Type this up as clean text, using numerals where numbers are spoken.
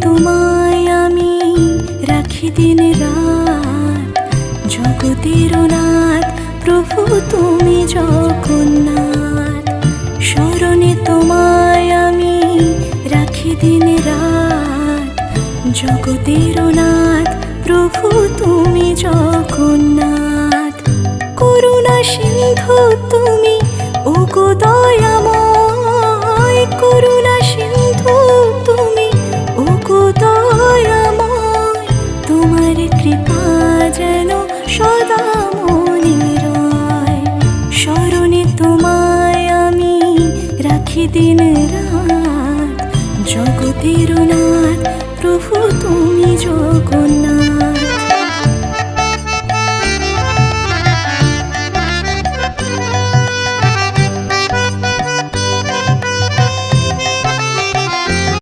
তোমায় আমি রাখি দিন রাত, জগতের নাথ প্রভু তুমি জগন্নাথ। স্মরণে তোমায় আমি রাখি দিন রাত, জগতের নাথ প্রভু তুমি জগন্নাথ। করুণা সিন্ধু তুমি ওগো দয়াময়, করুণা সিন্ধু তুমি ওগো দয়াময়। তোমার কৃপা যেন সদা মনে রয়, স্মরণে তোমায় আমি রাখি দিন রাত, জগতের নাথ প্রভু তুমি জগন্নাথ।